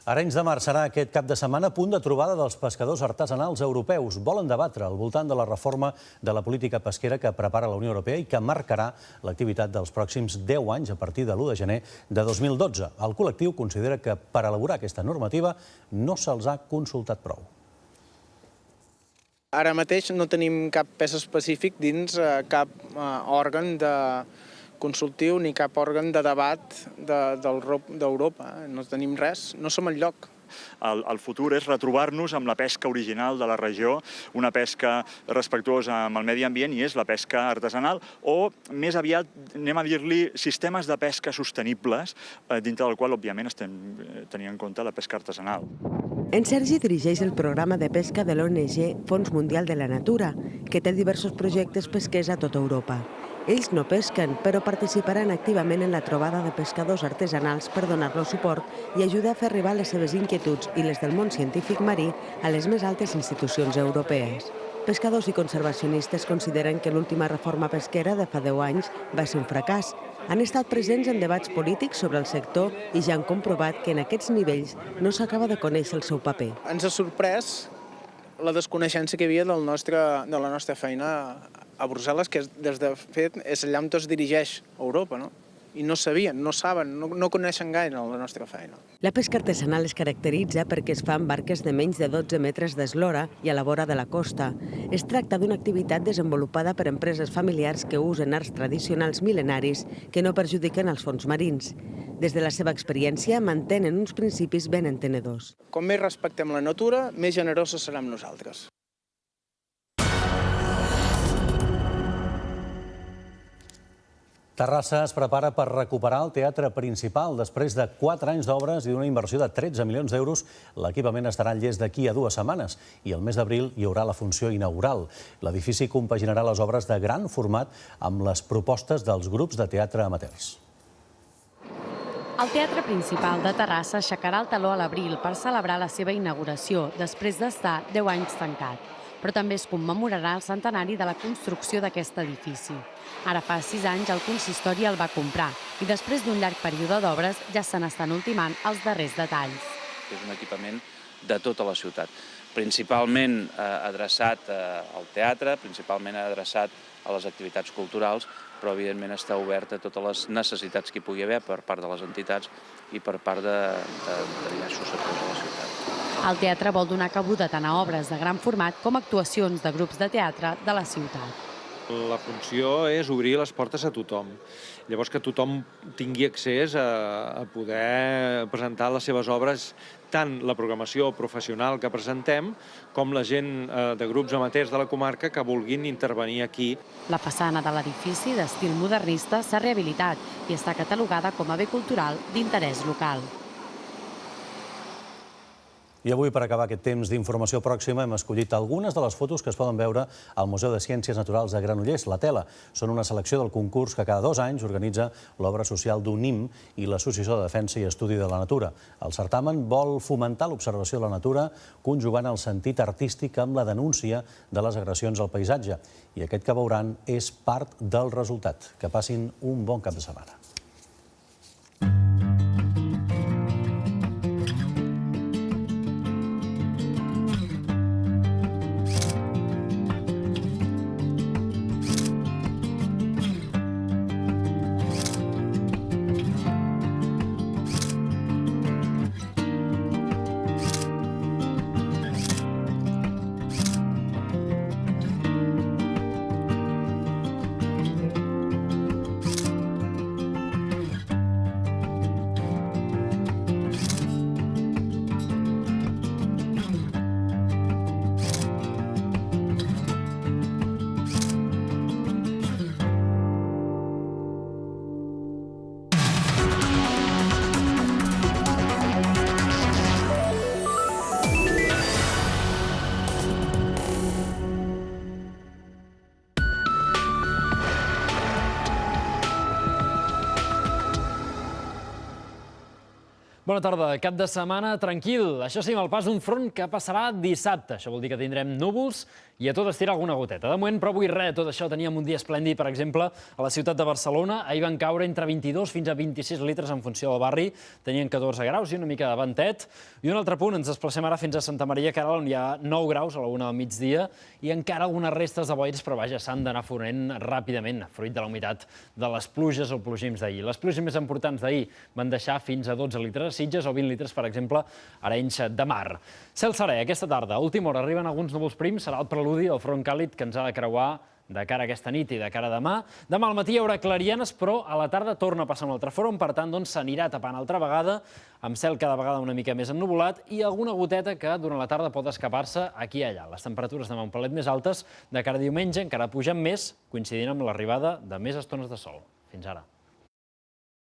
Arenys de Mar serà aquest cap de setmana punt de trobada dels pescadors artesanals europeus. Volen debatre al voltant de la reforma de la política pesquera que prepara la Unió Europea i que marcarà l'activitat dels pròxims 10 anys a partir de l'1 de gener de 2012. El col·lectiu considera que per elaborar aquesta normativa no se'ls ha consultat prou. Ara mateix no tenim cap pes específic dins cap òrgan consultiu ni cap òrgan de debat d'Europa. No tenim res, no som enlloc. El futur és retrobar-nos amb la pesca original de la regió, una pesca respectuosa amb el medi ambient, i és la pesca artesanal, o més aviat, anem a dir-li, sistemes de pesca sostenibles, dintre del qual, òbviament, estem tenint en compte la pesca artesanal. En Sergi dirigeix el programa de pesca de l'ONG Fons Mundial de la Natura, que té diversos projectes pesquers a tota Europa. Ells no pesquen, però participaran activament en la trobada de pescadors artesanals per donar-los suport i ajudar a fer arribar les seves inquietuds i les del món científic marí a les més altes institucions europees. Pescadors i conservacionistes consideren que l'última reforma pesquera de fa 10 anys va ser un fracàs. Han estat presents en debats polítics sobre el sector i ja han comprovat que en aquests nivells no s'acaba de conèixer el seu paper. Ens ha sorprès la desconeixença que hi havia de la nostra feina a Brussel·les, que des de fet és allà on es dirigeix Europa, no? I no sabien, no saben, no coneixen gaire la nostra feina. La pesca artesanal es caracteritza perquè es fa amb barques de menys de 12 metres d'eslora i a la vora de la costa. Es tracta d'una activitat desenvolupada per empreses familiars que usen arts tradicionals mil·lenaris que no perjudiquen els fons marins. Des de la seva experiència mantenen uns principis ben entenedors. Com més respectem la natura, més generosos serem nosaltres. Terrassa es prepara per recuperar el teatre principal. Després de 4 anys d'obres i d'una inversió de 13 milions d'euros, l'equipament estarà en llest d'aquí a 2 setmanes i el mes d'abril hi haurà la funció inaugural. L'edifici compaginarà les obres de gran format amb les propostes dels grups de teatre amateurs. El Teatre Principal de Terrassa aixecarà el teló a l'abril per celebrar la seva inauguració, després d'estar 10 anys tancat. Però també es commemorarà el centenari de la construcció d'aquest edifici. Ara fa 6 anys el consistori el va comprar i després d'un llarg període d'obres ja se n'estan ultimant els darrers detalls. És un equipament de tota la ciutat, principalment adreçat al teatre, principalment adreçat a les activitats culturals, però evidentment està obert a totes les necessitats que hi pugui haver per part de les entitats i per part de diversos sectors de la ciutat. El teatre vol donar cabuda tant a obres de gran format com a actuacions de grups de teatre de la ciutat. La funció és obrir les portes a tothom. Llavors que tothom tingui accés a poder presentar les seves obres, tant la programació professional que presentem com la gent de grups amateurs de la comarca que vulguin intervenir aquí. La façana de l'edifici, d'estil modernista, s'ha rehabilitat i està catalogada com a bé cultural d'interès local. I avui, per acabar aquest temps d'informació pròxima, hem escollit algunes de les fotos que es poden veure al Museu de Ciències Naturals de Granollers, La Tela. Són una selecció del concurs que cada 2 anys organitza l'obra social d'UNIM i l'Associació de Defensa i Estudi de la Natura. El certamen vol fomentar l'observació de la natura conjugant el sentit artístic amb la denúncia de les agressions al paisatge. I aquest que veuran és part del resultat. Que passin un bon cap de setmana. Bona tarda. Cap de setmana tranquil. Això sí, amb el pas d'un front que passarà dissabte. Això vol dir que tindrem núvols i a tot estirar alguna goteta. De moment, però avui res, tot això teníem un dia esplèndid, per exemple, a la ciutat de Barcelona. Ahir van caure entre 22 fins a 26 litres en funció del barri. Tenien 14 graus i una mica de ventet. I un altre punt, ens desplacem ara fins a Santa Maria Caral, on hi ha 9 graus a la 1 del migdia i encara algunes restes de boires, però vaja, s'han d'anar fonent ràpidament, fruit de la humitat de les pluges o plogims d'ahir. Les pluges més importants d'ahir van deixar fins a 12 litres a Sitges o 20 litres, per exemple, a Arenys de Mar. Cel serè, aquesta tarda, a última hora, arriben alguns núvols prims, serà el preludi del front càlid que ens ha de creuar de cara a aquesta nit i de cara a demà. Demà al matí hi haurà clarianes, però a la tarda torna a passar un altre front, per tant, s'anirà tapant altra vegada, amb cel cada vegada una mica més ennuvolat i alguna goteta que durant la tarda pot escapar-se aquí i allà. Les temperatures demà un palet més altes, de cara a diumenge encara pugen més, coincidint amb l'arribada de més estones de sol. Fins ara.